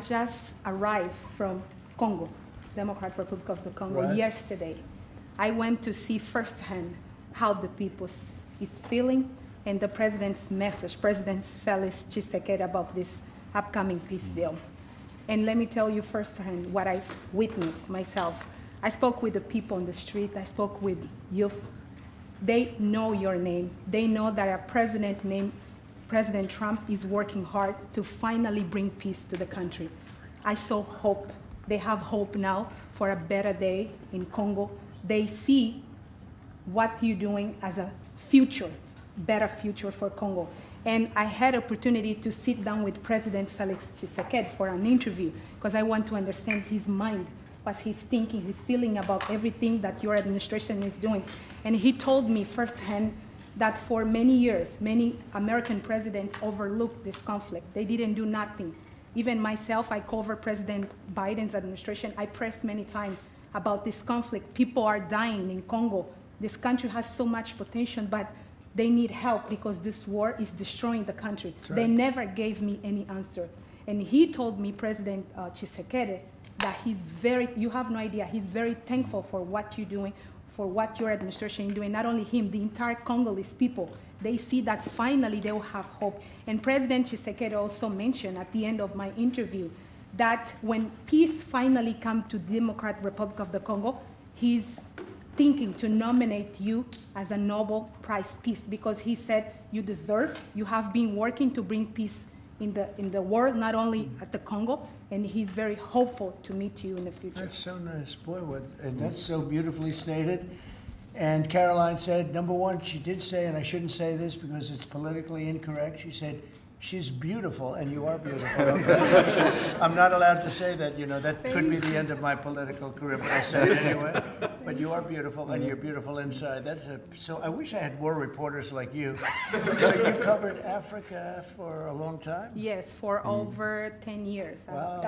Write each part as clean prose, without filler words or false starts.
just arrived from Congo, Democratic Republic of the Congo, Right. yesterday. I went to see firsthand how the people is feeling and the president's message, President Felix Tshisekedi, about this upcoming peace deal. And let me tell you firsthand what I've witnessed myself. I spoke with the people on the street. I spoke with youth. They know your name. They know that a president named President Trump is working hard to finally bring peace to the country. I saw hope. They have hope now for a better day in Congo. They see what you're doing as a future, better future for Congo. And I had opportunity to sit down with President Felix Tshisekedi for an interview because I want to understand his mind, what he's thinking, his feeling about everything that your administration is doing. And he told me firsthand that for many years, many American presidents overlooked this conflict. They didn't do nothing. Even myself, I covered President Biden's administration. I pressed many times about this conflict. People are dying in Congo. This country has so much potential, but they need help because this war is destroying the country. That's right. They never gave me any answer. And he told me, President Tshisekedi, that you have no idea, he's very thankful for what you're doing, for what your administration is doing. Not only him, the entire Congolese people, they see that finally they will have hope. And President Tshisekedi also mentioned at the end of my interview that when peace finally comes to the Democratic Republic of the Congo, he's thinking to nominate you as a Nobel Prize Peace because he said you deserve, you have been working to bring peace in the world, not only at the Congo, and he's very hopeful to meet you in the future. That's so nice, boy, and that's so beautifully stated. And Caroline said, number one, she did say, and I shouldn't say this because it's politically incorrect, she said, she's beautiful, and you are beautiful. Okay? I'm not allowed to say that, that could be the end of my political career, but I say it anyway. But you are beautiful, and you're beautiful inside. So I wish I had more reporters like you. So you covered Africa for a long time? Yes, for over 10 years. Wow.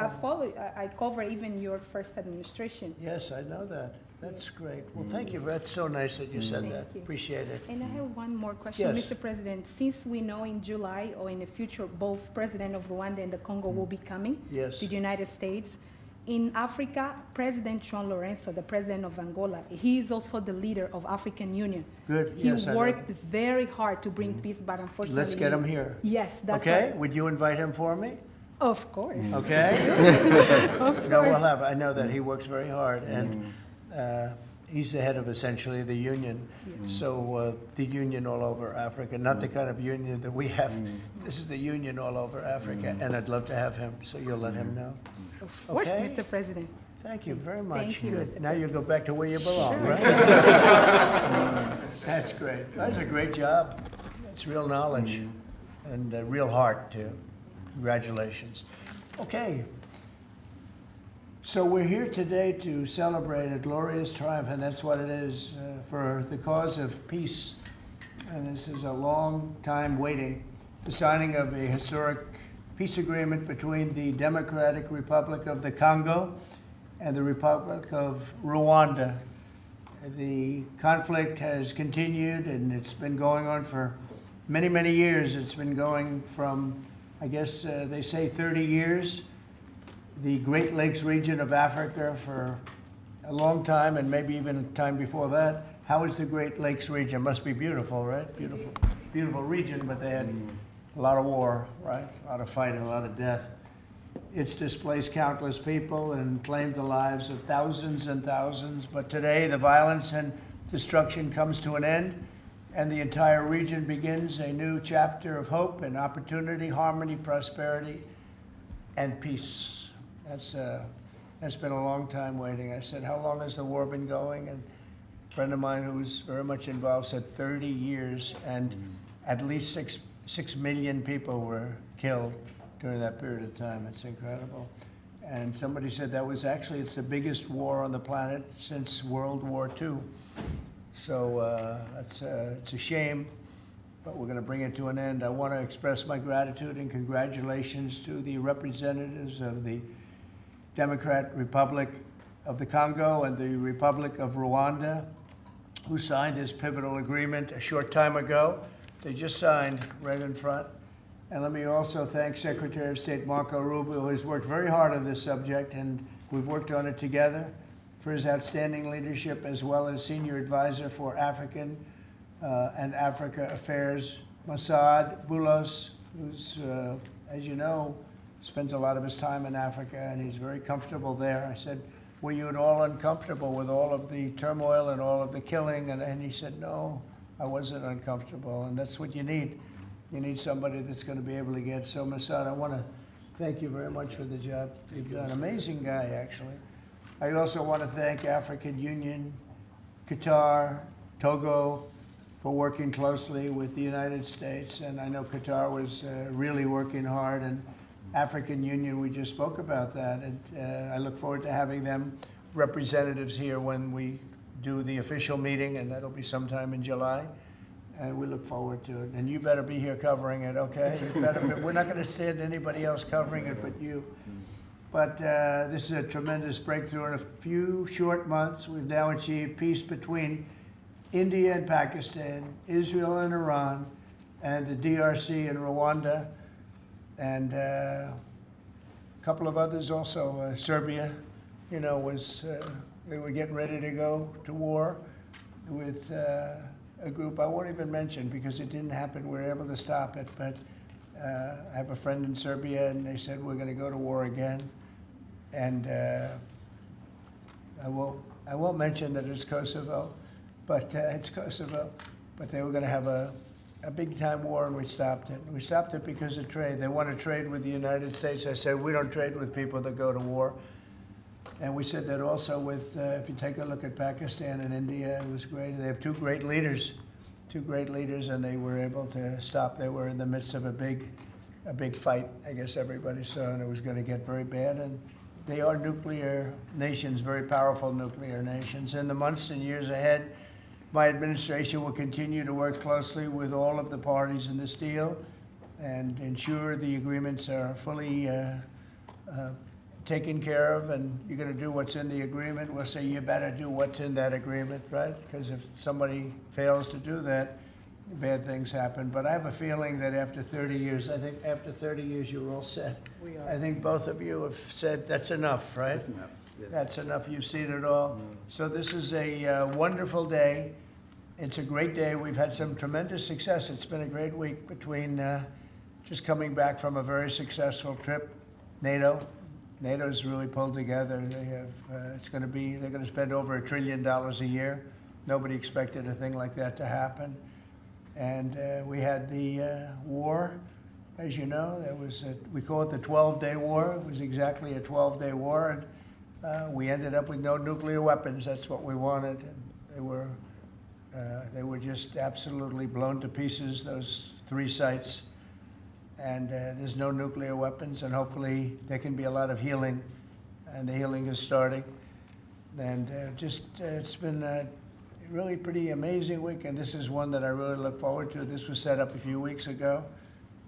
I cover even your first administration. Yes, I know that. That's great. Well, thank you. That's so nice that you said that. You. Appreciate it. And I have one more question, Yes. Mr. President. Since we know in July or in the future, both President of Rwanda and the Congo will be coming Yes. to the United States. In Africa, President João Lourenço, the president of Angola, he is also the leader of African Union. Good. He Yes, I know. worked very hard to bring peace, but unfortunately... Let's get him here. Yes, that's Okay? right. Would you invite him for me? Of course. Okay? Of No, we'll course. have. I know that he works very hard, and he's the head of essentially the union. So the union all over Africa, not the kind of union that we have. This is the union all over Africa, and I'd love to have him. So you'll let him know. Of course, Okay. Mr. President. Thank you very much. Thank you, Good. Mr. Now you go back to where you belong, Sure. right? That's great. That's a great job. It's real knowledge and real heart, too. Congratulations. Okay. So we're here today to celebrate a glorious triumph, and that's what it is, for the cause of peace. And this is a long time waiting, the signing of a historic peace agreement between the Democratic Republic of the Congo and the Republic of Rwanda. The conflict has continued, and it's been going on for many, many years. It's been going from, I guess they say 30 years. The Great Lakes region of Africa for a long time, and maybe even a time before that. How is the Great Lakes region? Must be beautiful, right? Beautiful, beautiful region, but they had a lot of war, right? A lot of fighting, a lot of death. It's displaced countless people and claimed the lives of thousands and thousands. But today, the violence and destruction comes to an end, and the entire region begins a new chapter of hope and opportunity, harmony, prosperity, and peace. That's been a long time waiting. I said, how long has the war been going? And a friend of mine who was very much involved said 30 years, and at least 6 million people were killed during that period of time. It's incredible. And somebody said that was actually, it's the biggest war on the planet since World War II. So it's a shame, but we're going to bring it to an end. I want to express my gratitude and congratulations to the representatives of the Democratic Republic of the Congo and the Republic of Rwanda, who signed this pivotal agreement a short time ago. They just signed right in front. And let me also thank Secretary of State Marco Rubio, who has worked very hard on this subject, and we've worked on it together, for his outstanding leadership, as well as Senior Advisor for African and Africa Affairs, Mossad Boulos, who's, as you know, spends a lot of his time in Africa, and he's very comfortable there. I said, were you at all uncomfortable with all of the turmoil and all of the killing? And he said, no, I wasn't uncomfortable, and that's what you need. You need somebody that's going to be able to get. So, Mossad, I want to thank you very much for the job you've done. Amazing guy, actually. I also want to thank African Union, Qatar, Togo, for working closely with the United States. And I know Qatar was really working hard, and African Union, we just spoke about that. And I look forward to having them representatives here when we do the official meeting, and that'll be sometime in July. And we look forward to it. And you better be here covering it, okay? You better be, we're not going to stand anybody else covering it but you. But this is a tremendous breakthrough. In a few short months, we've now achieved peace between India and Pakistan, Israel and Iran, and the DRC and Rwanda, and a couple of others also. Serbia, you know, was they were getting ready to go to war with a group I won't even mention because it didn't happen. We were able to stop it, but I have a friend in Serbia, and they said we're going to go to war again, and I won't mention that it's Kosovo, but it's Kosovo. But they were going to have a big time war, and we stopped it. We stopped it because of trade. They want to trade with the United States. I said we don't trade with people that go to war. And we said that also with, if you take a look at Pakistan and India, it was great. They have two great leaders, and they were able to stop. They were in the midst of a big fight, I guess everybody saw, and it was going to get very bad. And they are nuclear nations, very powerful nuclear nations. In the months and years ahead, my administration will continue to work closely with all of the parties in this deal and ensure the agreements are fully taken care of, and you're going to do what's in the agreement. We'll say you better do what's in that agreement, right? Because if somebody fails to do that, bad things happen. But I have a feeling that after 30 years, I think after 30 years, you're all set. We are. I think both of you have said that's enough, right? That's enough. Yeah. That's enough. You've seen it all. So this is a wonderful day. It's a great day. We've had some tremendous success. It's been a great week between just coming back from a very successful trip. NATO's really pulled together. They have. They're going to spend over $1 trillion a year. Nobody expected a thing like that to happen. And we had the war, as you know. We call it the 12-day war. It was exactly a 12-day war, and we ended up with no nuclear weapons. That's what we wanted. And they were just absolutely blown to pieces, those 3 sites. And there's no nuclear weapons, and hopefully there can be a lot of healing, and the healing is starting. And it's been a really pretty amazing week, and this is one that I really look forward to. This was set up a few weeks ago,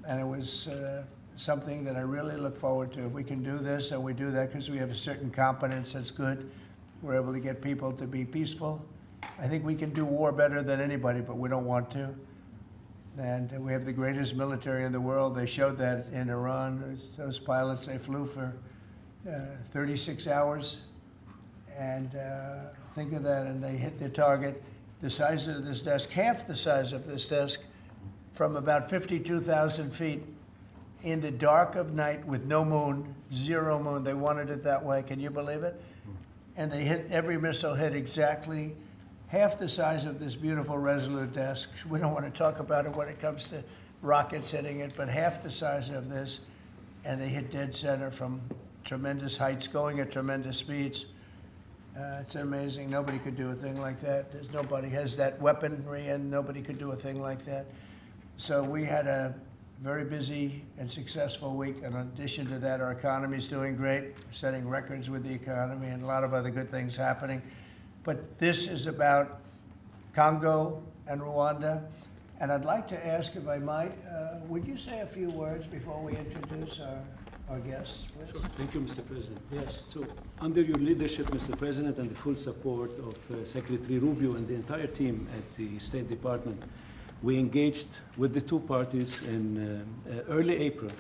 and it was something that I really look forward to. If we can do this, and we do that because we have a certain competence that's good, we're able to get people to be peaceful. I think we can do war better than anybody, but we don't want to. And we have the greatest military in the world. They showed that in Iran. Those pilots, they flew for 36 hours. And think of that, and they hit their target. The size of this desk, half the size of this desk, from about 52,000 feet in the dark of night with no moon, 0 moon. They wanted it that way. Can you believe it? And they hit, every missile hit exactly half the size of this beautiful Resolute desk. We don't want to talk about it when it comes to rockets hitting it, but half the size of this, and they hit dead center from tremendous heights, going at tremendous speeds. It's amazing. Nobody could do a thing like that. Nobody has that weaponry, and nobody could do a thing like that. So we had a very busy and successful week, and in addition to that, our economy is doing great. We're setting records with the economy, and a lot of other good things happening. But this is about Congo and Rwanda. And I'd like to ask, if I might, would you say a few words before we introduce our guests, please? Sure. Thank you, Mr. President. Yes. So, under your leadership, Mr. President, and the full support of Secretary Rubio and the entire team at the State Department, We engaged with the two parties in early April,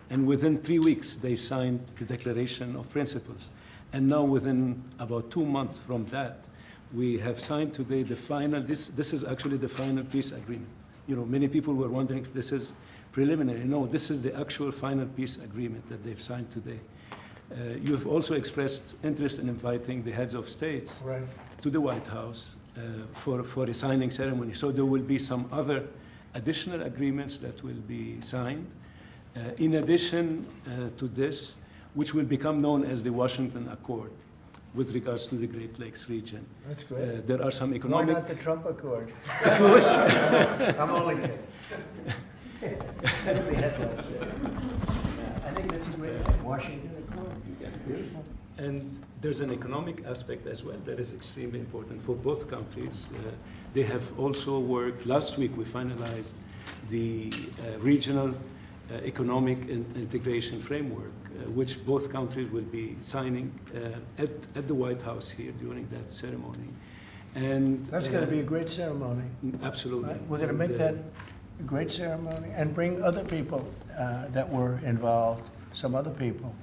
and within 3 weeks they signed the Declaration of Principles. And now within about 2 months from that, we have signed today the final, this is actually the final peace agreement. You know, many people were wondering if this is preliminary. No, this is the actual final peace agreement that they've signed today. You've also expressed interest in inviting the heads of states to the White House for a signing ceremony. So there will be some other additional agreements that will be signed. In addition to this, which will become known as the Washington Accord with regards to the Great Lakes region. That's great. There are some economic... Why not the Trump Accord? If you wish. I'm only kidding. That'd be headlines there. Yeah, I think that's a great thing. Washington Accord. Beautiful. And there's an economic aspect as well that is extremely important for both countries. They have also worked, last week we finalized the regional economic integration framework, which both countries will be signing at the White House here during that ceremony. And That's going to be a great ceremony. Absolutely. Right? We're going to make that a great ceremony and bring other people that were involved, some other people.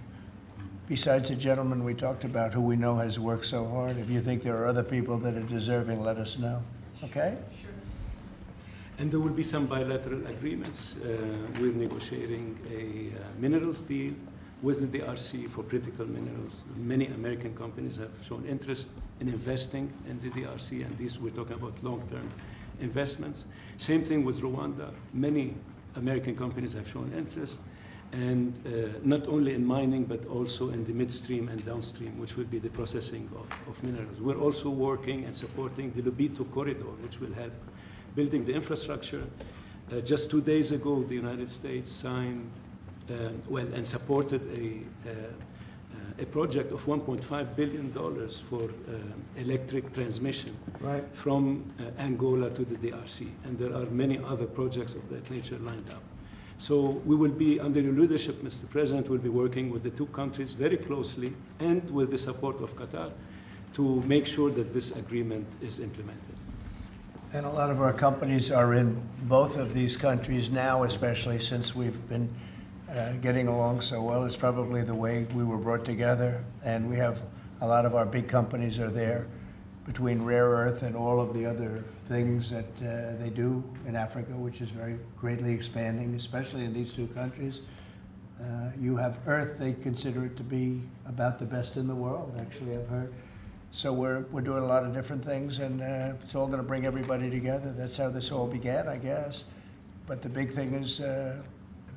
Besides the gentleman we talked about who we know has worked so hard, if you think there are other people that are deserving, let us know. Okay? Sure. And there will be some bilateral agreements. We're negotiating a minerals deal with the DRC for critical minerals. Many American companies have shown interest in investing in the DRC, and these we're talking about long-term investments. Same thing with Rwanda. Many American companies have shown interest, and not only in mining, but also in the midstream and downstream, which will be the processing of minerals. We're also working and supporting the Lobito corridor, which will help building the infrastructure. Just 2 days ago, the United States signed, and supported a project of $1.5 billion for electric transmission from Angola to the DRC. And there are many other projects of that nature lined up. So we will be, under your leadership, Mr. President, will be working with the two countries very closely and with the support of Qatar to make sure that this agreement is implemented. And a lot of our companies are in both of these countries now, especially since we've been getting along so well. It's probably the way we were brought together, and we have a lot of our big companies are there between rare earth and all of the other things that they do in Africa, which is very greatly expanding, especially in these two countries. You have earth, they consider it to be about the best in the world, actually, I've heard. So we're doing a lot of different things, and it's all going to bring everybody together. That's how this all began, I guess. But the big thing is, the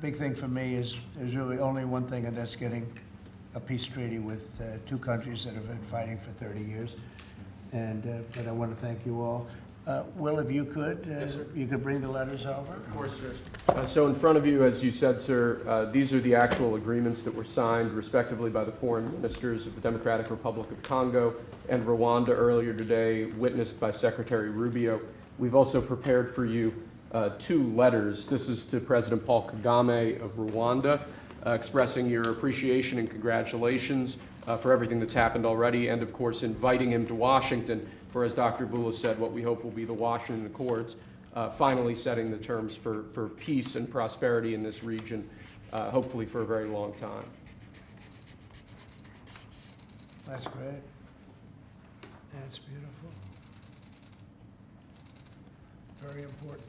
big thing for me is there's really only one thing, and that's getting a peace treaty with two countries that have been fighting for 30 years. And but I want to thank you all. Will, if you could, you could bring the letters over. Of course, sir. So in front of you, as you said, sir, these are the actual agreements that were signed respectively by the foreign ministers of the Democratic Republic of Congo and Rwanda earlier today, witnessed by Secretary Rubio. We've also prepared for you 2 letters. This is to President Paul Kagame of Rwanda, expressing your appreciation and congratulations for everything that's happened already, and of course inviting him to Washington for, as Dr. Bula said, what we hope will be the Washington Accords, finally setting the terms for peace and prosperity in this region, hopefully for a very long time. That's great. That's beautiful. Very important.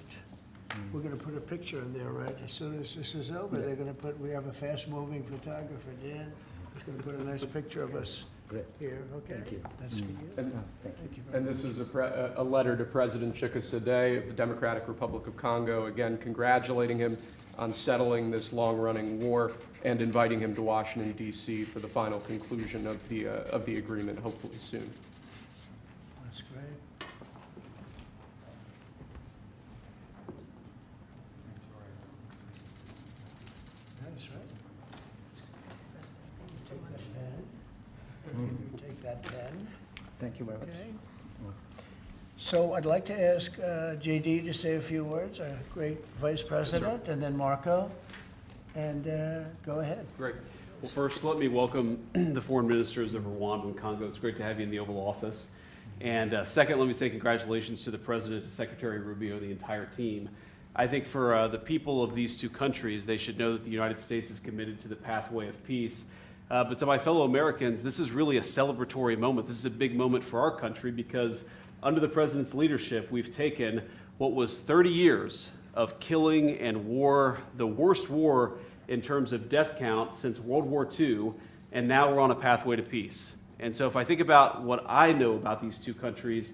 We're going to put a picture in there, right? As soon as this is over, they're going to put, we have a fast-moving photographer, Dan. He's going to put a nice picture of us here. Okay. Thank you. That's for you. And, Thank you very and this is a letter to President Chikisade of the Democratic Republic of Congo, again congratulating him on settling this long-running war and inviting him to Washington, D.C. for the final conclusion of the agreement, hopefully soon. That's great. Nice, right? You take that pen. Thank you very much. Okay. So I'd like to ask JD to say a few words, our great Vice President, and then Marco, and go ahead. Great. Well, first, let me welcome the foreign ministers of Rwanda and Congo. It's great to have you in the Oval Office. And second, let me say congratulations to the President, to Secretary Rubio, the entire team. I think for the people of these two countries, they should know that the United States is committed to the pathway of peace. But to my fellow Americans, this is really a celebratory moment. This is a big moment for our country because under the President's leadership, we've taken what was 30 years of killing and war, the worst war in terms of death count since World War II, and now we're on a pathway to peace. And so if I think about what I know about these two countries,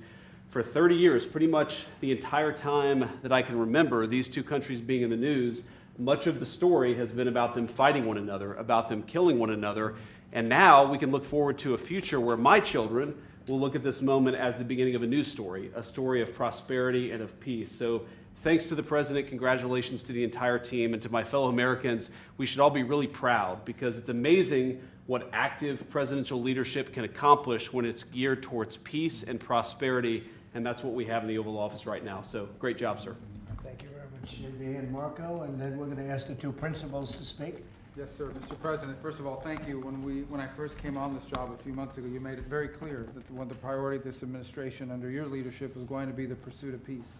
for 30 years, pretty much the entire time that I can remember these two countries being in the news, much of the story has been about them fighting one another, about them killing one another. And now we can look forward to a future where my children will look at this moment as the beginning of a new story, a story of prosperity and of peace. So thanks to the President, congratulations to the entire team, and to my fellow Americans, we should all be really proud because it's amazing what active presidential leadership can accomplish when it's geared towards peace and prosperity. And that's what we have in the Oval Office right now. So great job, sir. Thank you very much, JB and Marco. And then we're going to ask the two principals to speak. Yes, sir. Mr. President, first of all, thank you. When I first came on this job a few months ago, you made it very clear that one of the priority of this administration under your leadership was going to be the pursuit of peace.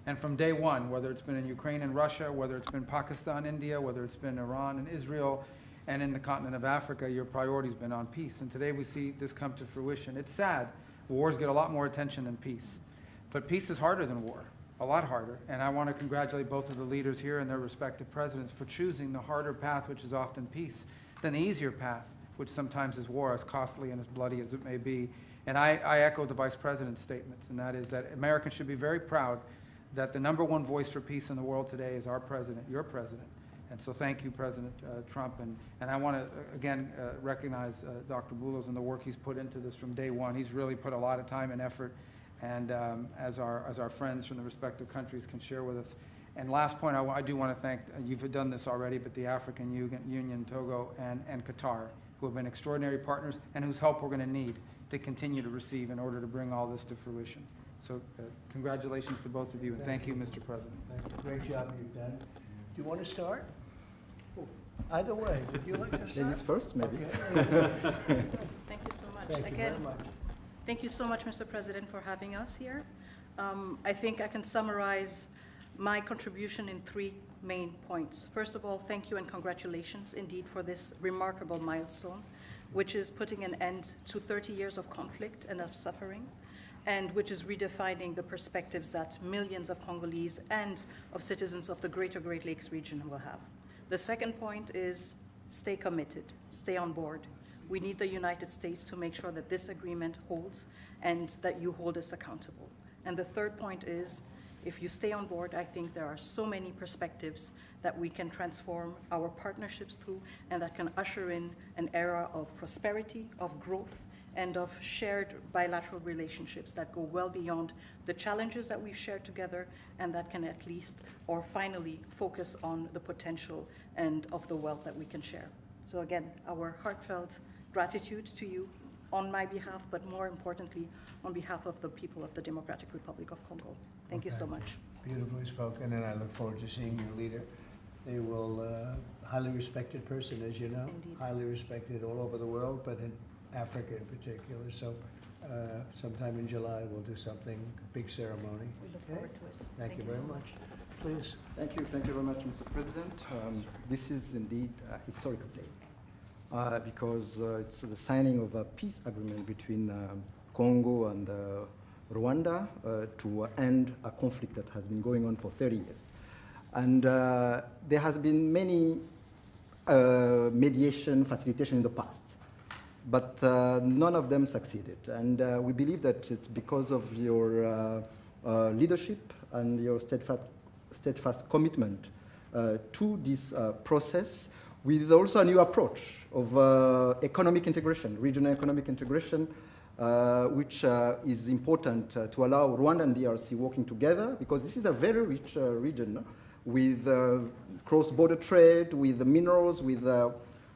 And from day one, whether it's been in Ukraine and Russia, whether it's been Pakistan, India, whether it's been Iran and Israel, and in the continent of Africa, your priority's been on peace. And today we see this come to fruition. It's sad. Wars get a lot more attention than peace. But peace is harder than war, a lot harder. And I want to congratulate both of the leaders here and their respective presidents for choosing the harder path, which is often peace, than the easier path, which sometimes is war, as costly and as bloody as it may be. And I echo the Vice President's statements, and that is that Americans should be very proud that the #1 voice for peace in the world today is our president, your president. And so thank you, President Trump. And I want to, again, recognize Dr. Boulos and the work he's put into this from day one. He's really put a lot of time and effort, and as our friends from the respective countries can share with us. And last point, I do want to thank, you've done this already, but the African Union, Togo, and Qatar, who have been extraordinary partners and whose help we're going to need to continue to receive in order to bring all this to fruition. So congratulations to both of you, and thank you, Mr. President. Thank you. Great job you've done. Do you want to start? Either way, would you like to start? Ladies first, maybe. Okay. Thank you so much. Thank you very much. Thank you so much, Mr. President, for having us here. I think I can summarize my contribution in 3 main points. First of all, thank you and congratulations indeed for this remarkable milestone, which is putting an end to 30 years of conflict and of suffering, and which is redefining the perspectives that millions of Congolese and of citizens of the greater Great Lakes region will have. The second point is stay committed, stay on board. We need the United States to make sure that this agreement holds and that you hold us accountable. And the third point is, if you stay on board, I think there are so many perspectives that we can transform our partnerships through and that can usher in an era of prosperity, of growth, and of shared bilateral relationships that go well beyond the challenges that we've shared together, and that can at least, or finally, focus on the potential and of the wealth that we can share. So again, our heartfelt gratitude to you on my behalf, but more importantly, on behalf of the people of the Democratic Republic of Congo. Thank you so much. Beautifully spoken, and I look forward to seeing your leader. They will, highly respected person, as you know. Indeed. Highly respected all over the world, but in Africa in particular. So sometime in July, we'll do something, big ceremony. We look forward to it. Thank you so very much. Please. Thank you very much, Mr. President. This is indeed a historical day because it's the signing of a peace agreement between Congo and Rwanda to end a conflict that has been going on for 30 years. And there has been many mediation, facilitation in the past, but none of them succeeded. And we believe that it's because of your leadership and your steadfast commitment to this process, with also a new approach of economic integration, regional economic integration, which is important to allow Rwanda and DRC working together, because this is a very rich region with cross-border trade, with minerals, with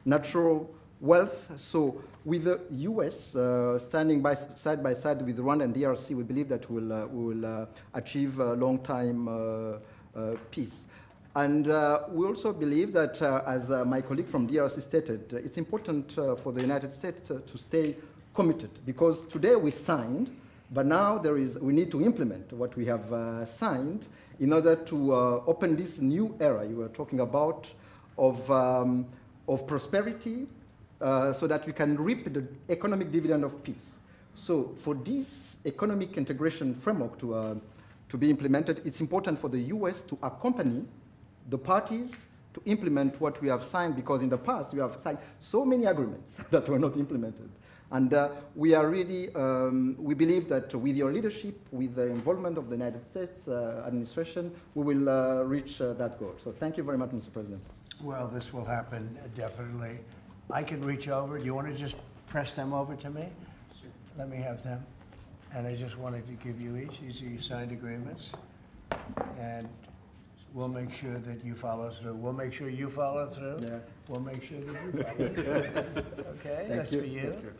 natural wealth. So with the US standing side by side with Rwanda and DRC, we believe that we will achieve a long-time peace. And we also believe that, as my colleague from DRC stated, it's important for the United States to stay committed, because today we signed But now we need to implement what we have signed in order to open this new era you were talking about of prosperity, so that we can reap the economic dividend of peace. So for this economic integration framework to be implemented, it's important for the US to accompany the parties to implement what we have signed, because in the past we have signed so many agreements that were not implemented. And we are really, we believe that with your leadership, with the involvement of the United States administration, we will reach that goal. So thank you very much, Mr. President. Well, this will happen, definitely. I can reach over. Do you want to just press them over to me? Let me have them. And I just wanted to give you each. These are your signed agreements. And we'll make sure that you follow through. We'll make sure you follow through. Yeah. We'll make sure that you follow through. Okay, that's for you. Thank you.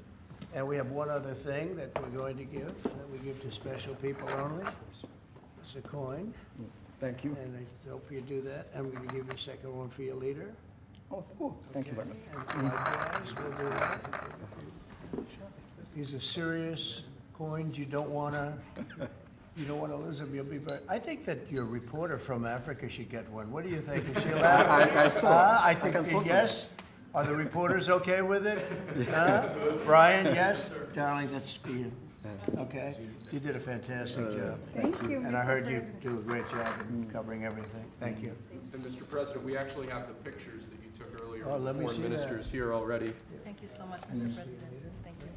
And we have one other thing that we're going to give, that we give to special people only. It's a coin. Thank you. And I hope you do that. I'm going to give you a second one for your leader. Oh, thank you very much. And likewise, we'll do that. These are serious coins. You don't want to lose them. You'll be very. I think that your reporter from Africa should get one. What do you think? Is she allowed? I saw. I think yes. Are the reporters okay with it? Brian, yes? Darling, that's for you. Okay? You did a fantastic job. Thank you. And I heard you do a great job in covering everything. Thank you. And Mr. President, we actually have the pictures that you took earlier Oh, of let the me foreign see that. ministers here already. Thank you so much, Mr. President. Thank you.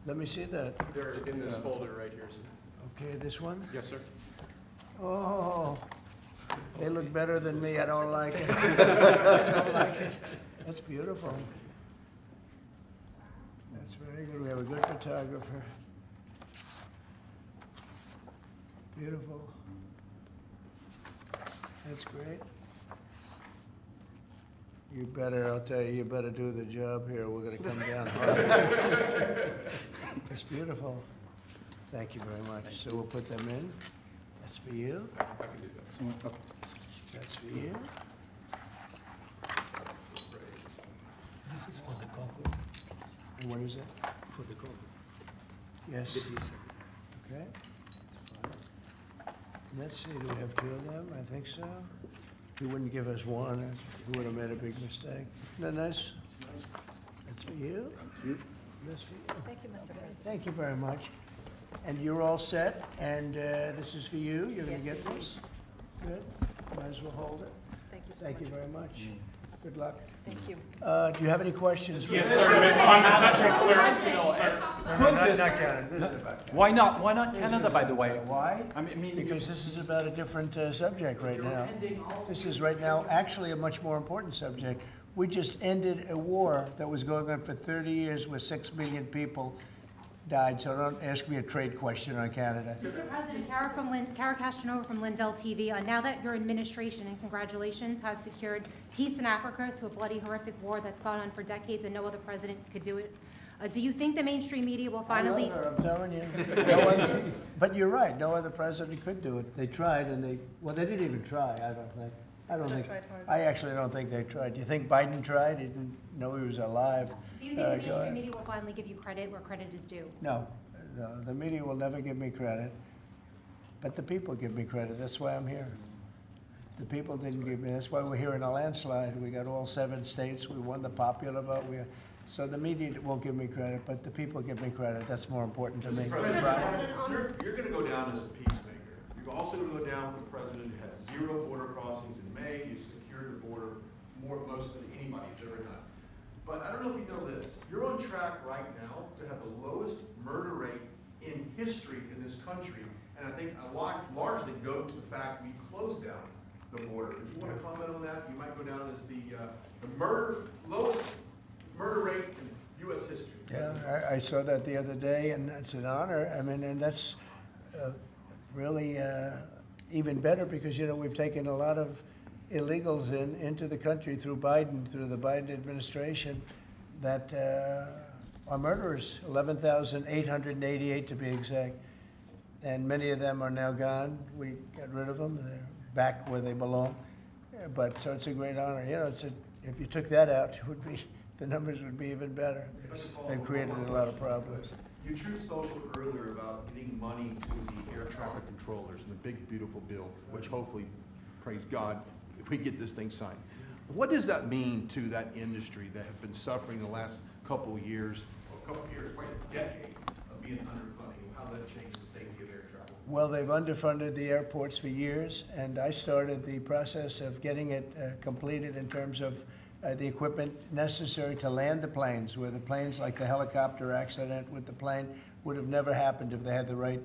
Let me see that. They're in this folder right here, sir. Okay, this one? Yes, sir. Oh, they look better than me. I don't like it. I don't like it. That's beautiful. That's very good. We have a good photographer. Beautiful. That's great. You better, I'll tell you, you better do the job here. We're going to come down hard. It's beautiful. Thank you very much. So we'll put them in. That's for you. I can do that, sir. Okay. That's for you. Right. This is for the Congo. And what is it? For the Congo. Yes. Okay. That's fine. Let's see, do we have two of them? I think so. He wouldn't give us one. He would have made a big mistake. Isn't that nice? That's for you. That's for you. Thank you, Mr. President. Thank you very much. And you're all set, and this is for you. You're going Yes, to get it is. this. Good. Might as well hold it. Thank you so Thank you much. very much. Good luck. Thank you. Do you have any questions? Yes, sir. On the subject, sir. Not Canada. This is about Canada. Why not? Why not Canada, by the way? Why? I mean, Because this is about a different subject right now. This is right now actually a much more important subject. We just ended a war that was going on for 30 years where 6 million people died. So don't ask me a trade question on Canada. Mr. President, Kara Castronova from Lindell TV. Now that your administration, and congratulations, has secured peace in Africa to a bloody, horrific war that's gone on for decades and no other president could do it, do you think the mainstream media will finally... I love her, I'm telling you. No other, but you're right, no other president could do it. They tried and they didn't even try, I don't think. tried hard. I actually don't think they tried. Do you think Biden tried? He didn't know he was alive. Do you think the Go ahead. mainstream media will finally give you credit where credit is due? No, the media will never give me credit, but the people give me credit. That's why I'm here. The people didn't give me, that's why we're here in a landslide. We got all 7 states. We won the popular vote. So the media won't give me credit, but the people give me credit. That's more important to me. You're going to go down as a peacemaker. You're also going to go down with the president who had 0 border crossings in May. You secured the border most than anybody has ever done. But I don't know if you know this. You're on track right now to have the lowest murder rate in history in this country. And I think a lot largely go to the fact we closed down the border. Did you want to comment on that? You might go down as the lowest murder rate in U.S. history. Yeah, I saw that the other day, and it's an honor. I mean, and that's really even better because, you know, we've taken a lot of illegals into the country through the Biden administration that are murderers, 11,888 to be exact. And many of them are now gone. We got rid of them. They're back where they belong. But so it's a great honor. You know, if you took that out, it would be the numbers would be even better. 'Cause they've created a lot of problems. You truth social earlier about getting money to the air traffic controllers and the big, beautiful bill, which hopefully, praise God, if we get this thing signed. What does that mean to that industry that have been suffering the last couple of years, quite a decade of being underfunding? How that changes the safety of air travel? Well, they've underfunded the airports for years, and I started the process of getting it completed in terms of the equipment necessary to land the planes, where the planes, like the helicopter accident with the plane, would have never happened if they had the right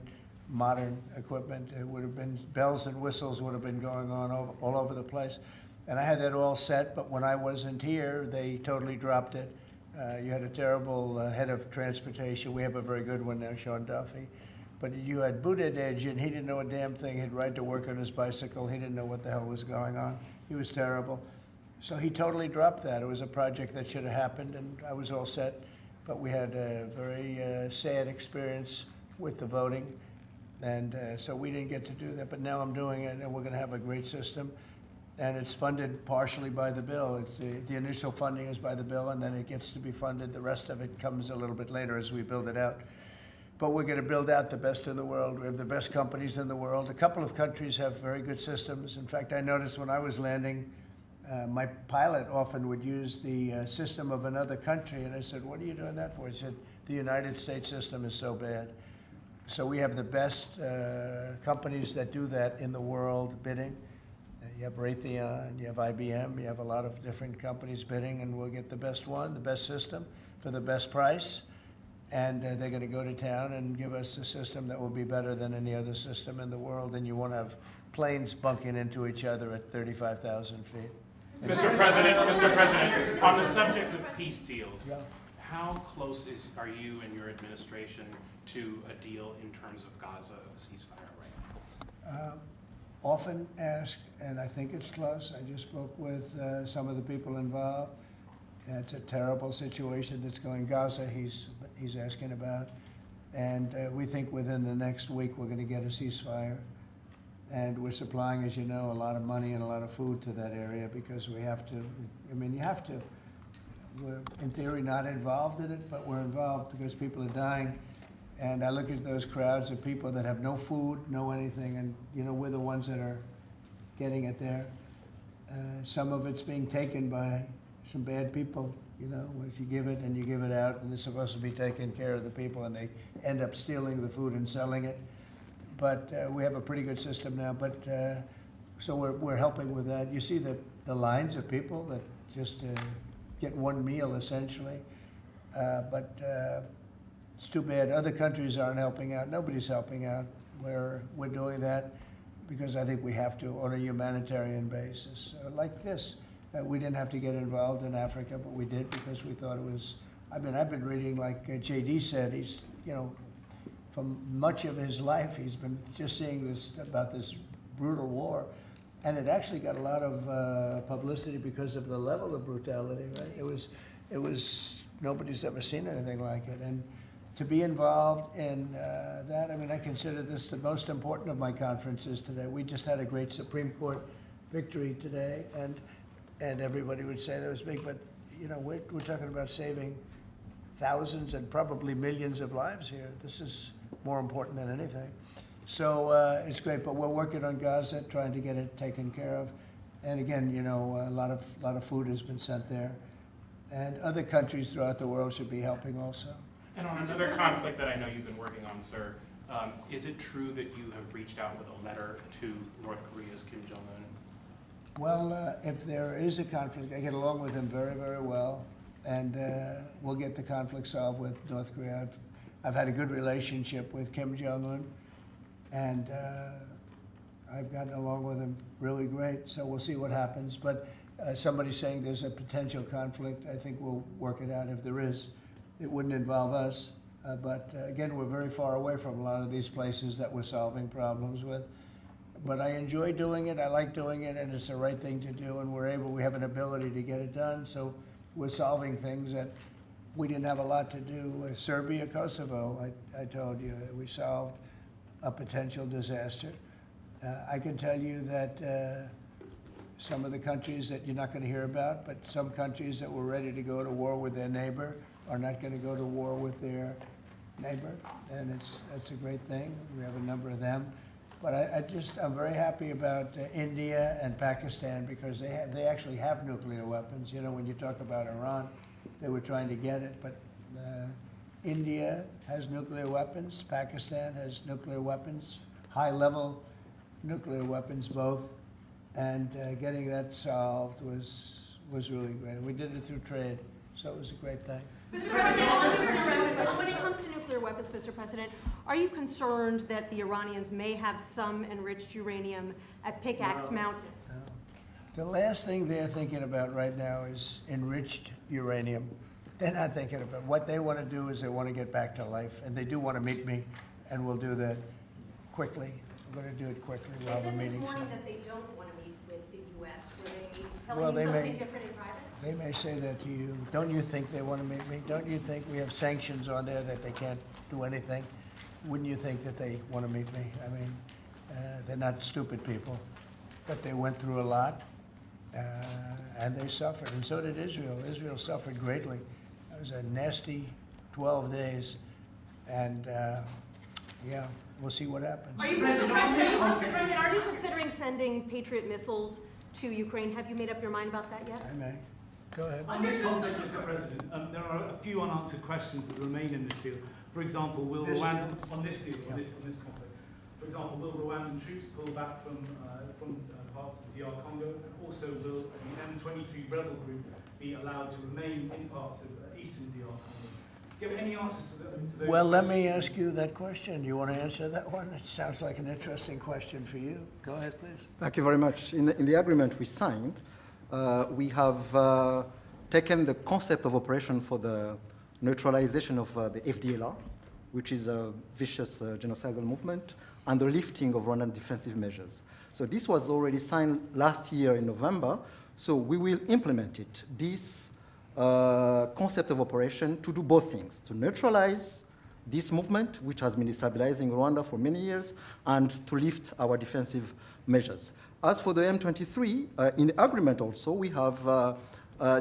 modern equipment. It would have been, bells and whistles would have been going on all over the place. And I had that all set, but when I wasn't here, they totally dropped it. You had a terrible head of transportation. We have a very good one now, Sean Duffy. But you had Buttigieg, and he didn't know a damn thing. He'd ride to work on his bicycle. He didn't know what the hell was going on. He was terrible. So he totally dropped that. It was a project that should have happened, and I was all set. But we had a very sad experience with the voting, and so we didn't get to do that. But now I'm doing it, and we're going to have a great system. And it's funded partially by the bill. It's the initial funding is by the bill, and then it gets to be funded. The rest of it comes a little bit later as we build it out. But we're going to build out the best in the world. We have the best companies in the world. A couple of countries have very good systems. In fact, I noticed when I was landing, my pilot often would use the system of another country, and I said, "What are you doing that for?" He said, "The United States system is so bad." So we have the best companies that do that in the world bidding. You have Raytheon, you have IBM, you have a lot of different companies bidding, and we'll get the best one, the best system for the best price. And they're going to go to town and give us a system that will be better than any other system in the world, and you won't have planes bunking into each other at 35,000 feet. Mr. President, on the subject of peace deals, Yeah. how close are you and your administration to a deal in terms of Gaza, a ceasefire right now? Often asked, and I think it's close. I just spoke with some of the people involved. It's a terrible situation that's going Gaza, he's asking about. And we think within the next week we're going to get a ceasefire. And we're supplying, as you know, a lot of money and a lot of food to that area because we have to. I mean, you have to. We're, in theory, not involved in it, but we're involved because people are dying. And I look at those crowds of people that have no food, no anything, and, you know, we're the ones that are getting it there. Some of it's being taken by some bad people, you know, once you give it and you give it out, and they're supposed to be taking care of the people, and they end up stealing the food and selling it. But we have a pretty good system now, but so we're helping with that. You see the lines of people that just get one meal, essentially. But it's too bad. Other countries aren't helping out. Nobody's helping out. We're doing that because I think we have to on a humanitarian basis. Like this, we didn't have to get involved in Africa, but we did because we thought it was, I mean, I've been reading, like J.D. said, he's, you know, from much of his life, he's been just seeing this, about this brutal war. And it actually got a lot of publicity because of the level of brutality, right? It was, nobody's ever seen anything like it. And to be involved in that, I mean, I consider this the most important of my conferences today. We just had a great Supreme Court victory today, and everybody would say that was big, but, you know, we're talking about saving thousands and probably millions of lives here. This is more important than anything. So it's great, but we're working on Gaza, trying to get it taken care of. And again, you know, a lot of food has been sent there. And other countries throughout the world should be helping also. And on another conflict that I know you've been working on, sir, is it true that you have reached out with a letter to North Korea's Kim Jong-un? Well, if there is a conflict, I get along with him very, very well, and we'll get the conflict solved with North Korea. I've had a good relationship with Kim Jong-un, and I've gotten along with him really great, so we'll see what happens. But somebody's saying there's a potential conflict. I think we'll work it out if there is. It wouldn't involve us, but again, we're very far away from a lot of these places that we're solving problems with. But I enjoy doing it, I like doing it, and it's the right thing to do, and we have an ability to get it done, so we're solving things that we didn't have a lot to do. Serbia, Kosovo, I told you, we solved a potential disaster. I can tell you that some of the countries that you're not going to hear about, but some countries that were ready to go to war with their neighbor are not going to go to war with their neighbor, and that's a great thing. We have a number of them. But I'm very happy about India and Pakistan because they actually have nuclear weapons. You know, when you talk about Iran, they were trying to get it, but India has nuclear weapons, Pakistan has nuclear weapons, high-level nuclear weapons both, and getting that solved was really great. We did it through trade, so it was a great thing. Mr. President, when it comes to nuclear weapons, Mr. President, are you concerned that the Iranians may have some enriched uranium at Pickaxe Mountain? No. The last thing they're thinking about right now is enriched uranium. They're not thinking about what they want to do is they want to get back to life, and they do want to meet me, and we'll do that quickly. We're going to do it quickly. We'll have a meeting. They said this morning that they don't want to meet with the U.S. Were they telling Well, you they something may- different in private? They may say that to you. Don't you think they want to meet me? Don't you think we have sanctions on there that they can't do anything? Wouldn't you think that they want to meet me? I mean, they're not stupid people, but they went through a lot, and they suffered, and so did Israel. Israel suffered greatly. It was a nasty 12 days, and yeah, we'll see what happens. Are you, Mr. President, are you considering sending Patriot missiles to Ukraine? Have you made up your mind about that yet? I may. Go ahead. On this context, Mr. President, there are a few unanswered questions that remain in this deal. For example, will Rwanda, on this deal, on this conflict, for example, will Rwandan troops pull back from parts of the DR Congo, and also will the M23 rebel group be allowed to remain in parts of eastern DR Congo? Do you have any answer to those Well, let questions? me ask you that question. You want to answer that one? It sounds like an interesting question for you. Go ahead, please. Thank you very much. In the agreement we signed, we have taken the concept of operation for the neutralization of the FDLR, which is a vicious genocidal movement, and the lifting of Rwandan defensive measures. So this was already signed last year in November, so we will implement it. This concept of operation to do both things, to neutralize this movement, which has been destabilizing Rwanda for many years, and to lift our defensive measures. As for the M23, in the agreement also, we have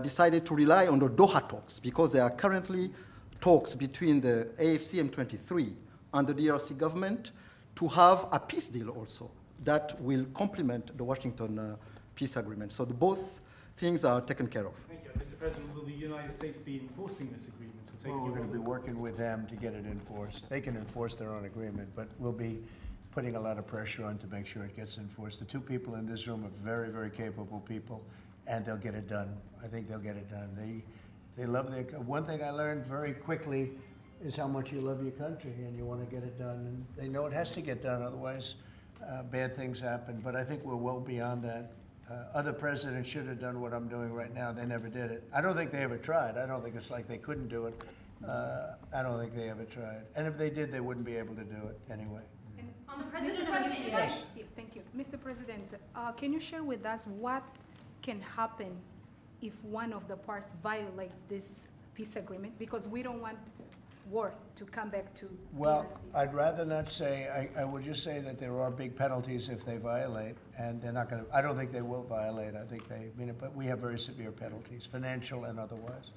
decided to rely on the Doha talks, because there are currently talks between the AFC M23 and the DRC government to have a peace deal also that will complement the Washington peace agreement. So both things are taken care of. Thank you. Mr. President, will the United States be enforcing this agreement? Or taking Well, we're it going to be over? working with them to get it enforced. They can enforce their own agreement, but we'll be putting a lot of pressure on to make sure it gets enforced. The two people in this room are very, very capable people, and they'll get it done. I think they'll get it done. They love their, one thing I learned very quickly is how much you love your country and you want to get it done. And they know it has to get done, otherwise bad things happen. But I think we're well beyond that. Other presidents should have done what I'm doing right now. They never did it. I don't think they ever tried. I don't think it's like they couldn't do it. I don't think they ever tried. And if they did, they wouldn't be able to do it anyway. And On the Mr. President, President, if I- Yes. yes, thank you. Mr. President, can you share with us what can happen if one of the parts violate this peace agreement? Because we don't want war to come back to Well, DRC. I'd rather not say, I would just say that there are big penalties if they violate, and they're not going to, I don't think they will violate. I think they mean it, but we have very severe penalties, financial and otherwise.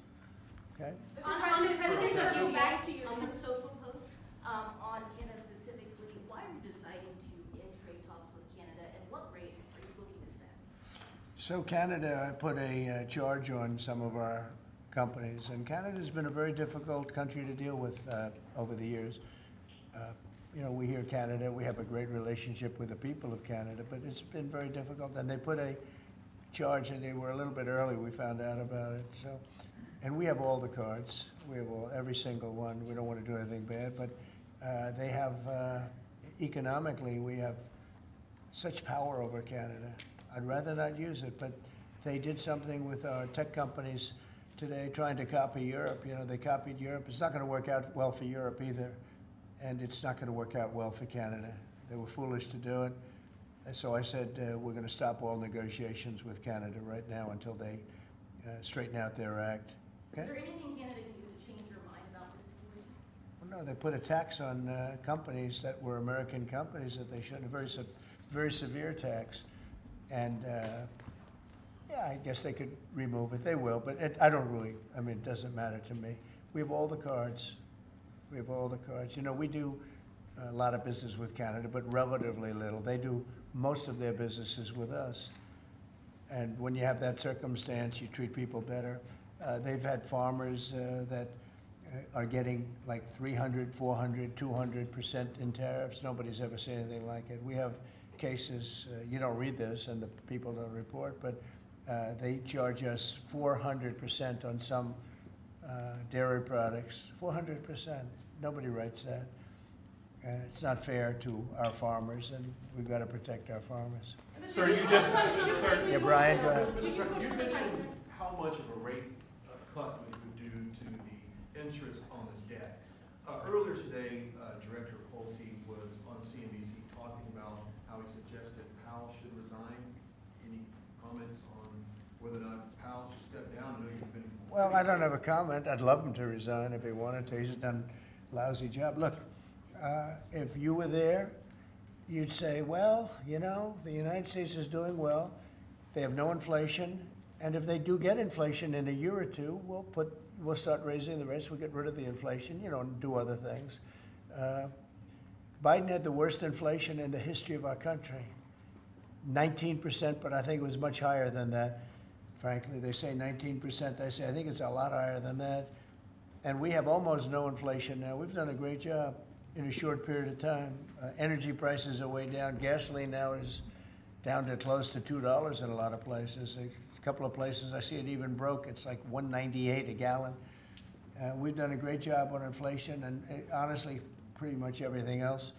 Okay? On the President, to go you back to your True Social post on Canada specifically, why are you deciding to end trade talks with Canada, and what rate are you looking to set? So Canada put a charge on some of our companies, and Canada's been a very difficult country to deal with over the years. You know, we hear Canada, we have a great relationship with the people of Canada, but it's been very difficult, and they put a charge, and they were a little bit early, we found out about it, so. And we have all the cards, we have every single one, we don't want to do anything bad, but they have, economically, we have such power over Canada. I'd rather not use it, but they did something with our tech companies today trying to copy Europe. You know, they copied Europe. It's not going to work out well for Europe either, and it's not going to work out well for Canada. They were foolish to do it. And so I said, we're going to stop all negotiations with Canada right now until they straighten out their act. Okay? Is there anything Canada can do to change your mind about this situation? Well, no, they put a tax on companies that were American companies that they shouldn't, a very severe tax. And Yeah, I guess they could remove it. They will, but I don't really, I mean, it doesn't matter to me. We have all the cards. We have all the cards. You know, we do a lot of business with Canada, but relatively little. They do most of their businesses with us. And when you have that circumstance, you treat people better. They've had farmers that are getting like 300, 400, 200% in tariffs. Nobody's ever seen anything like it. We have cases, you don't read this and the people don't report, but they charge us 400% on some dairy products. 400%. Nobody writes that. It's not fair to our farmers, and we've got to protect our farmers. Sir, you just, sir. Yeah, Brian, go ahead. Mr. Trump, you mentioned how much of a rate cut we would do to the interest on the debt. Earlier today, Director Pulte was on CNBC talking about how he suggested Powell should resign. Any comments on whether or not Powell should step down? I know you've been. Well, I don't have a comment. I'd love him to resign if he wanted to. He's done a lousy job. Look, if you were there, you'd say, well, you know, the United States is doing well. They have no inflation. And if they do get inflation in a year or two, we'll start raising the rates. We'll get rid of the inflation, you know, and do other things. Biden had the worst inflation in the history of our country. 19%, but I think it was much higher than that. Frankly, they say 19%. I say, I think it's a lot higher than that. And we have almost no inflation now. We've done a great job in a short period of time. Energy prices are way down. Gasoline now is down to close to $2 in a lot of places. A couple of places I see it even broke. It's like $1.98 a gallon. We've done a great job on inflation and honestly, pretty much everything else.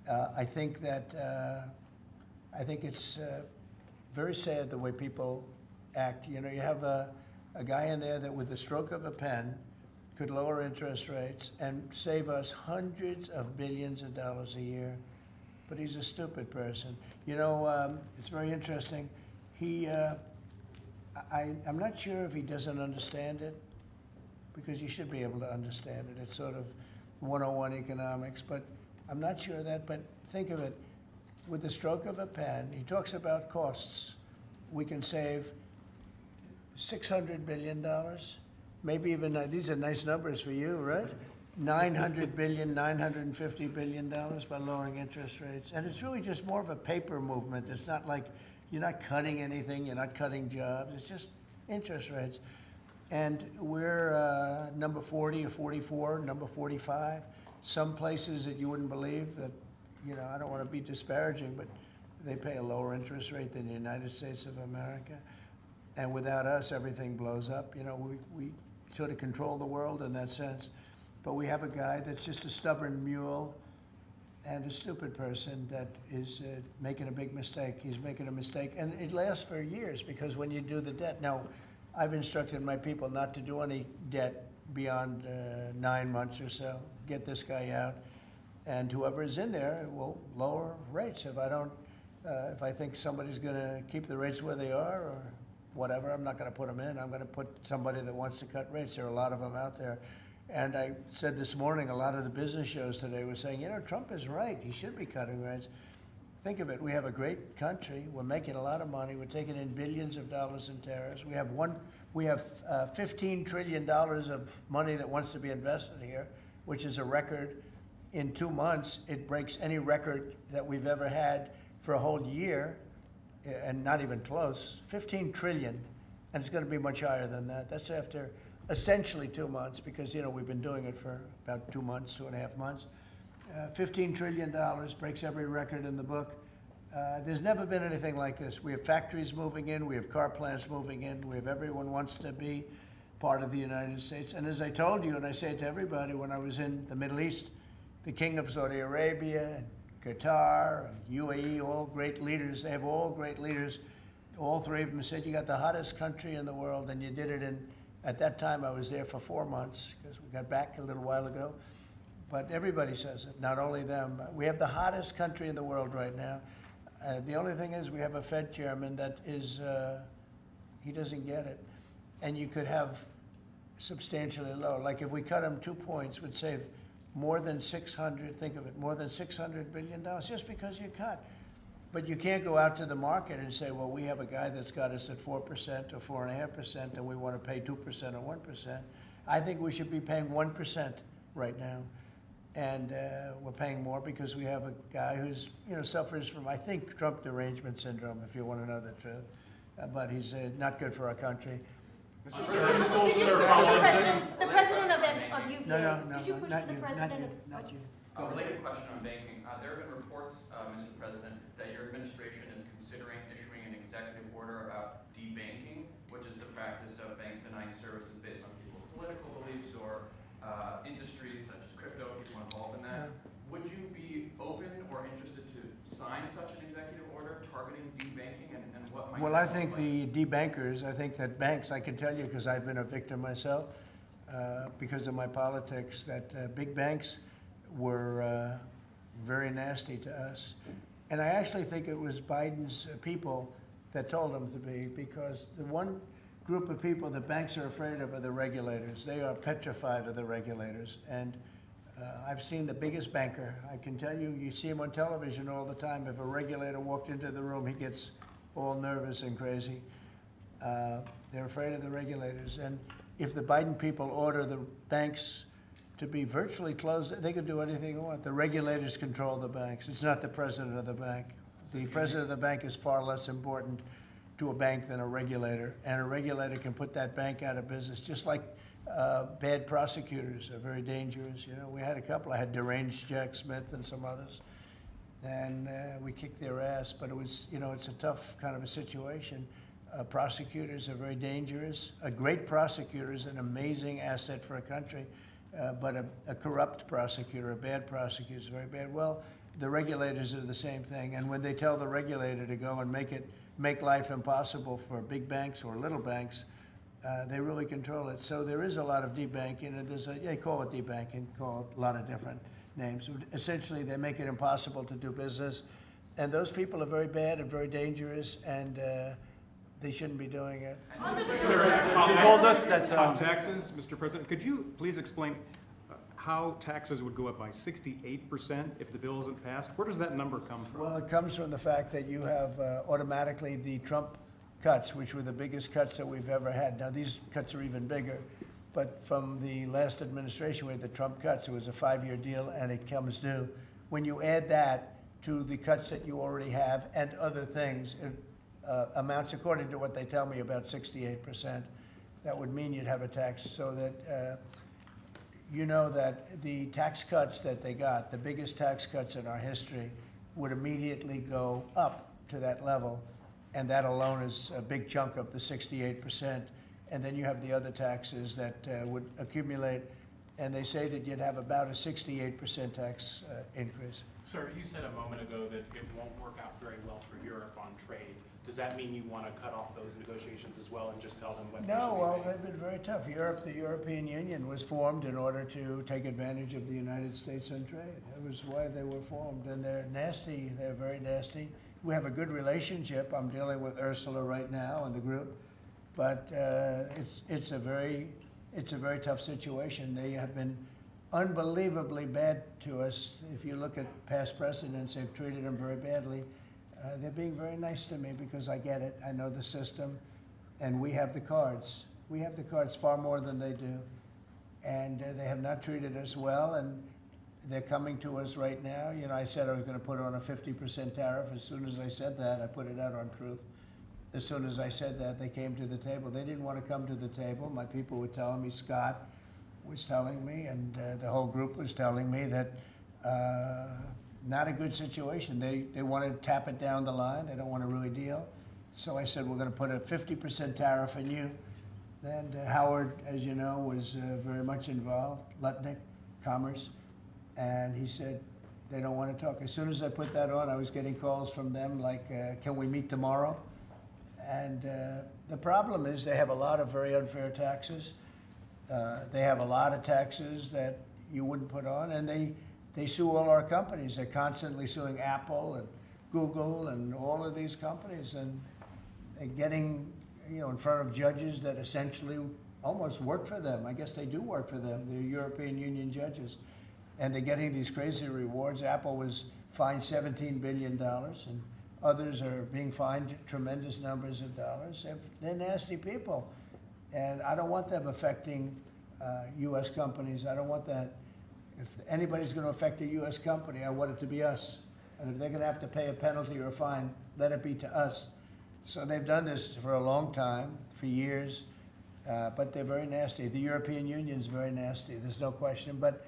I think it's very sad the way people act. You know, you have a guy in there that with the stroke of a pen could lower interest rates and save us hundreds of billions of dollars a year. But he's a stupid person. You know, it's very interesting. I'm not sure if he doesn't understand it, because you should be able to understand it. It's sort of 101 economics, but I'm not sure of that. But think of it, with the stroke of a pen, he talks about costs. We can save $600 billion, maybe even, these are nice numbers for you, right? $900 billion, $950 billion by lowering interest rates. And it's really just more of a paper movement. It's not like you're not cutting anything, you're not cutting jobs, it's just interest rates. And we're number 40 or 44, number 45. Some places that you wouldn't believe that, you know, I don't want to be disparaging, but they pay a lower interest rate than the United States of America. And without us, everything blows up. You know, we sort of control the world in that sense. But we have a guy that's just a stubborn mule and a stupid person that is making a big mistake. He's making a mistake, and it lasts for years, because when you do the debt, now I've instructed my people not to do any debt beyond 9 months or so. Get this guy out, and whoever is in there will lower rates. If I don't, if I think somebody's going to keep the rates where they are or whatever, I'm not going to put them in. I'm going to put somebody that wants to cut rates. There are a lot of them out there. And I said this morning, a lot of the business shows today were saying, you know, Trump is right. He should be cutting rates. Think of it. We have a great country. We're making a lot of money. We're taking in billions of dollars in tariffs. We have $15 trillion of money that wants to be invested here, which is a record. In 2 months, it breaks any record that we've ever had for a whole year, and not even close. 15 trillion, and it's going to be much higher than that. That's after essentially 2 months, because, you know, we've been doing it for about 2 months, 2.5 months. $15 trillion breaks every record in the book. There's never been anything like this. We have factories moving in, we have car plants moving in, we have everyone wants to be part of the United States. And as I told you, and I say it to everybody, when I was in the Middle East, the King of Saudi Arabia, and Qatar, and UAE, all great leaders, they have all great leaders. All three of them said, you got the hottest country in the world, and you did it in. At that time, I was there for 4 months, because we got back a little while ago. But everybody says it, not only them. We have the hottest country in the world right now. The only thing is we have a Fed chairman that is, he doesn't get it. And you could have substantially lower. Like if we cut him 2 points, would save more than 600, think of it, more than $600 billion, just because you cut. But you can't go out to the market and say, well, we have a guy that's got us at 4% or 4.5%, and we want to pay 2% or 1%. I think we should be paying 1% right now. And we're paying more because we have a guy who's, suffers from, I think, Trump derangement syndrome, if you want to know the truth. But he's not good for our country. Did you push the president of UVA? No, Did you push not the you, president not you. A related question on banking. There have been reports, Mr. President, that your administration is considering issuing an executive order about debanking, which is the practice of banks denying services based on people's political beliefs or industries such as crypto, people involved in that. Would you be open or interested to sign such an executive order targeting debanking, and what might Well, I that think look like? the debankers, I think that banks, I can tell you because I've been a victim myself, because of my politics, that big banks were very nasty to us. And I actually think it was Biden's people that told them to be, because the one group of people that banks are afraid of are the regulators. They are petrified of the regulators. And I've seen the biggest banker. I can tell you, you see him on television all the time. If a regulator walked into the room, he gets all nervous and crazy. They're afraid of the regulators. And if the Biden people order the banks to be virtually closed, they can do anything they want. The regulators control the banks. It's not the president of the bank. The president of the bank is far less important to a bank than a regulator. And a regulator can put that bank out of business, just like bad prosecutors are very dangerous. We had a couple. I had deranged Jack Smith and some others. And we kicked their ass, but it was, it's a tough kind of a situation. Prosecutors are very dangerous. A great prosecutor is an amazing asset for a country, but a corrupt prosecutor, a bad prosecutor is very bad. Well, the regulators are the same thing, and when they tell the regulator to go and make life impossible for big banks or little banks, they really control it. So there is a lot of debanking, and they call it debanking, call it a lot of different names. Essentially, they make it impossible to do business, and those people are very bad and very dangerous, and they shouldn't be doing it. Sir, you told us that on taxes, Mr. President, could you please explain how taxes would go up by 68% if the bill isn't passed? Where does that number come from? Well, it comes from the fact that you have automatically the Trump cuts, which were the biggest cuts that we've ever had. Now, these cuts are even bigger, but from the last administration, we had the Trump cuts. It was a 5-year deal, and it comes due. When you add that to the cuts that you already have and other things, it amounts, according to what they tell me, about 68%. That would mean you'd have a tax, so that that the tax cuts that they got, the biggest tax cuts in our history, would immediately go up to that level. And that alone is a big chunk of the 68%. And then you have the other taxes that would accumulate. And they say that you'd have about a 68% tax increase. Sir, you said a moment ago that it won't work out very well for Europe on trade. Does that mean you want to cut off those negotiations as well and just tell them what? No, well, they've been very tough. The European Union was formed in order to take advantage of the United States on trade. That was why they were formed, and they're nasty. They're very nasty. We have a good relationship. I'm dealing with Ursula right now and the group, but it's a very tough situation. They have been unbelievably bad to us. If you look at past precedents, they've treated them very badly. They're being very nice to me because I get it. I know the system, and we have the cards. We have the cards far more than they do, and they have not treated us well, and they're coming to us right now. I said I was going to put on a 50% tariff. As soon as I said that, I put it out on Truth. As soon as I said that, they came to the table. They didn't want to come to the table. My people were telling me, Scott was telling me, and the whole group was telling me that not a good situation. They want to tap it down the line. They don't want to really deal. So I said, we're going to put a 50% tariff on you. And Howard, as you know, was very much involved, Lutnick, Commerce. And he said, they don't want to talk. As soon as I put that on, I was getting calls from them like, can we meet tomorrow? And the problem is they have a lot of very unfair taxes. They have a lot of taxes that you wouldn't put on, and they sue all our companies. They're constantly suing Apple and Google and all of these companies, and they're getting in front of judges that essentially almost work for them. I guess they do work for them, the European Union judges. And they're getting these crazy rewards. Apple was fined $17 billion, and Others are being fined tremendous numbers of dollars. They're nasty people. And I don't want them affecting U.S. companies. I don't want that. If anybody's going to affect a U.S. company, I want it to be us. And if they're going to have to pay a penalty or a fine, let it be to us. So they've done this for a long time, for years, but they're very nasty. The European Union is very nasty, there's no question, but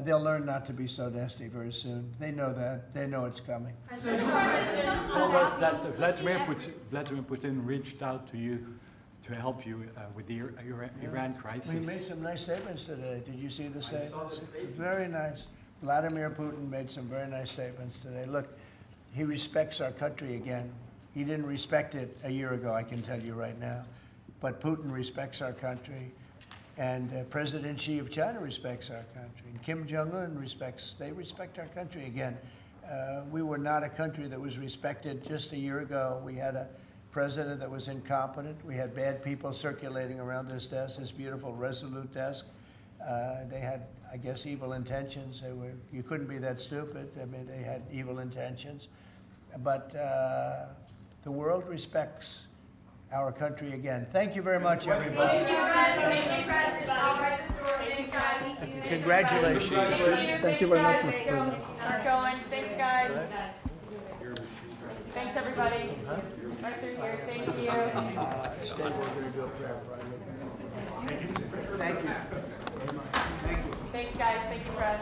they'll learn not to be so nasty very soon. They know that. They know it's coming. So you told us that Vladimir Putin reached out to you to help you with the Iran crisis. He made some nice statements today. Did you see the statements? Very nice. Vladimir Putin made some very nice statements today. Look, he respects our country again. He didn't respect it a year ago, I can tell you right now. But Putin respects our country. And President Xi of China respects our country. And Kim Jong-un they respect our country again. We were not a country that was respected just a year ago. We had a president that was incompetent. We had bad people circulating around this desk, this beautiful, resolute desk. They had, I guess, evil intentions. You couldn't be that stupid. I mean, they had evil intentions. But the world respects our country again. Thank you very much, everybody. Thank you, Thank you, President. I'll write the story. Thanks, guys. Congratulations. Thank you very much, Mr. President. Keep going. Thanks, guys. Thanks, everybody. Right through here. Thank you. Stay, we're going to do a prayer. Thank you. Thank you. Thanks, guys. Thank you, press.